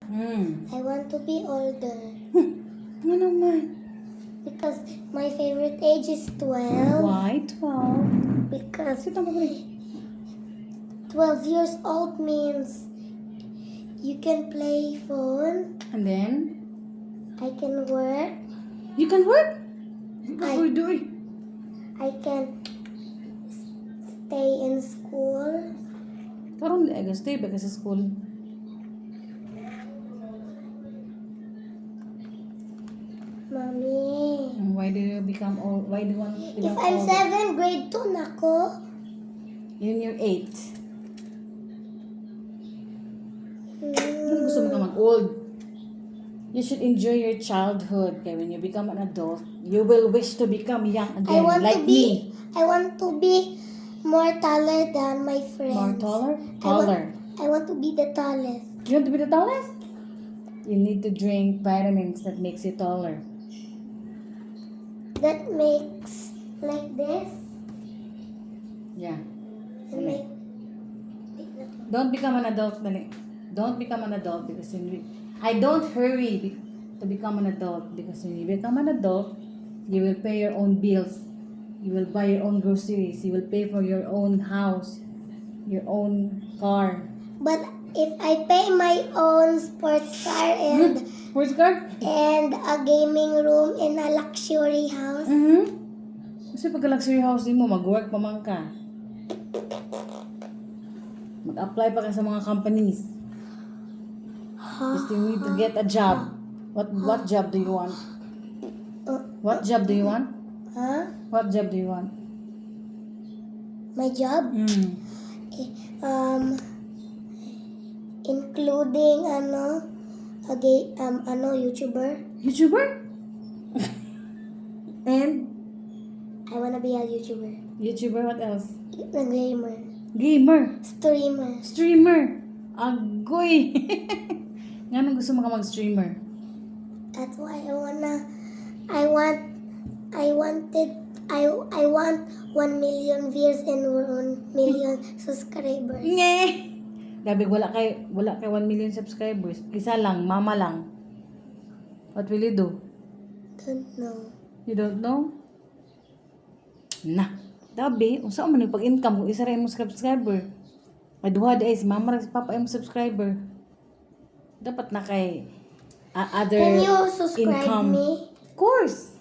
I want to be older. Ano naman? Because my favorite age is 12. Why 12? Because Sito mo rin. 12 years old means you can play phone, And then, I can work, you can work. Ay. What we doing? I can stay in school. Karon I guess stay back sa school. Mommy. Why do you become old? Why do you want to If become I'm old? 7, grade 2 na ko. Yun yung 8. Kung gusto mo ka mag-old, you should enjoy your childhood. Kaya when you become an adult, you will wish to become young again, like me. I want to be more taller than my friends. More taller? Taller. I want to be the tallest. You want to be the tallest? You need to drink vitamins that makes you taller. That makes like this. Yeah. And make Don't become an adult, dali. Don't become an adult because I don't hurry to become an adult because when you become an adult, you will pay your own bills. You will buy your own groceries. You will pay for your own house, your own car. But if I pay my own sports car and Where's car? and a gaming room in a luxury house, Kasi pag luxury house din mo, mag-work pa man ka. Mag-apply pa ka sa mga companies. Because you need to get a job. What job do you want? What job do you want? huh? What job do you want? My job, including YouTuber. YouTuber? And? I wanna be a YouTuber. YouTuber, what else? A gamer. Gamer. Streamer. Streamer. Agoy. Nga nung gusto mo ka mag-streamer? That's why I want 1 million views and 1 million subscribers. Nge! Gabi, wala kay 1 million subscribers. Isa lang, mama lang. What will you do? Don't know. You don't know? Na. Dabi, unsa man yung pag-income kung isa rin mo subscriber. Maduha di ay si mama rin si papa ay mo subscriber. Dapat na kay other Can you subscribe income. me? Of course.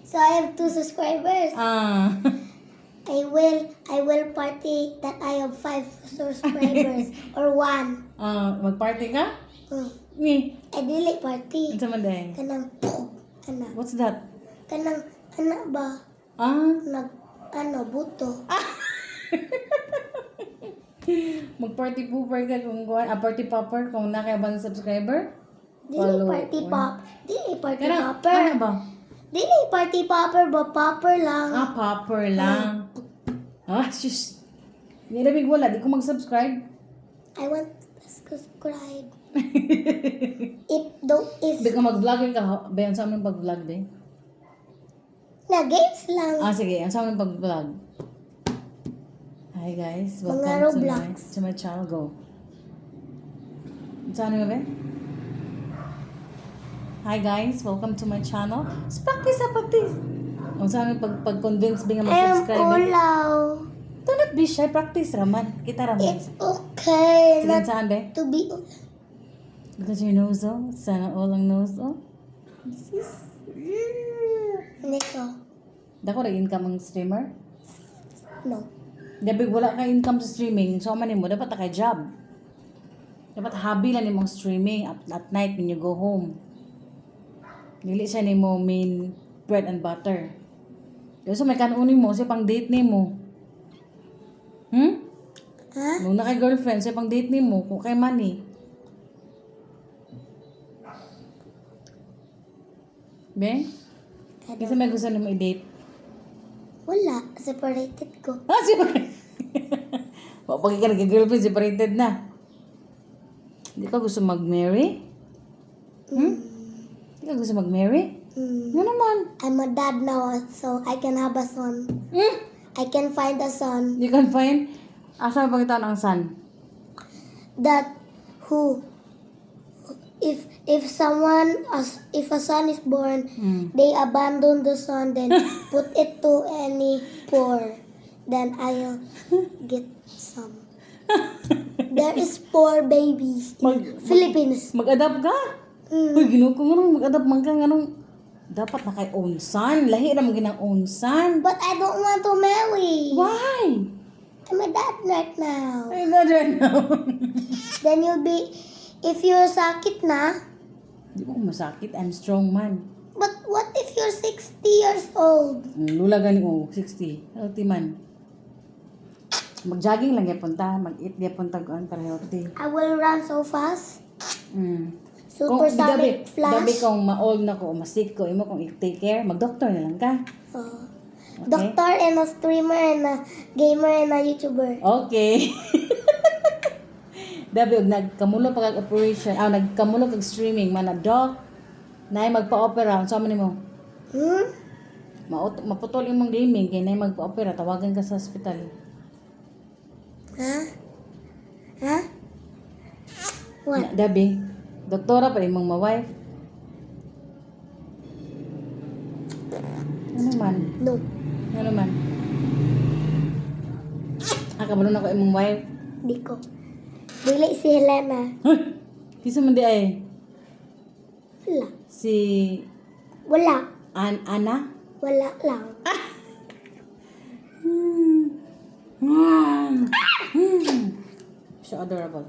So I have 2 subscribers. I will party that I have 5 subscribers or 1. Mag-party ka? Ni. I dili party. Unsa man day? Kanang What's that? kanang ba buto. Mag-party pooper ka kung party popper kung nakayabang subscriber? Dili party pop. Dili party popper. Ano ba? Dili party popper ba popper lang. Popper lang. Sus. Nilabig wala, di ko mag-subscribe. I want to subscribe. Di ka mag-vlogging ka. Bayan sa amin pag-vlog din. Na games lang. Sige. Ang sa amin pag-vlog. Hi guys. Mga Welcome Roblox. to my channel. Go. Saan nga ba? Hi guys. Welcome to my channel. Practice. Ang sa amin pag-convince ba nga mag-subscribe. Ulaw. Do not be shy. Practice raman. Kita raman. It's okay Sige, not saan ba? to be. Because your nose, sana all ang nose, Niko. Dako na income ang streamer? No. Dabi wala ka income sa streaming, so man mo dapat ka job. Dapat hobby lang nimong streaming at night when you go home. Dili siya nimo main bread and butter. Kasi may kanunin mo sa pang date nimo. Ha? Nung na kay girlfriend sa pang date nimo kung kay money. Be? Kasi may gusto nimo i-date. Wala. Separated ko. Separated. Pag ka nag-girlfriend, separated na. Hindi ka gusto mag-marry? Hindi ka gusto mag-marry? Ano naman? I'm a dad now, so I can have a son. I can find a son You can find? Asa mo pagkita ang son? that who if someone if a son is born, they abandon the son, then put it to any poor, then I'll get some. There is poor babies in Philippines. Mag-adapt ka? Uy, ginoo ko nga mag-adapt man ka nganong dapat na kay own son. Lahi na maging own son. But I don't want to marry. Why? I'm a dad right now. I don't know. Then you'll be, if you're sakit na, Di ko masakit. I'm strong man. but what if you're 60 years old? Lula gani ko, 60. Healthy man. Mag-jogging lang yapon ta. Mag-eat yapon ta para healthy. I will run so fast. Dabi Supersonic flash. kung ma-old na ko, ma-sick ko, imo kung i-take care, mag-doctor na lang ka. Doctor and a streamer and a gamer and a YouTuber. Okay. Dabi, og nagkamulo pa kag operation, nagkamulo kag streaming, man na doc, na magpa-opera, sa man mo? Maputol imong gaming, kaya na magpa-opera, tawagan ka sa hospital. Huh? What? Dabi, doktora pa imong ma-wife. Ano man? No. Ano man? Kabalo na ko imong wife. Di ko. Dili si Helena. Huh? Kisa man di ay? Wala. Si Wala. Ana? Wala lang. So adorable.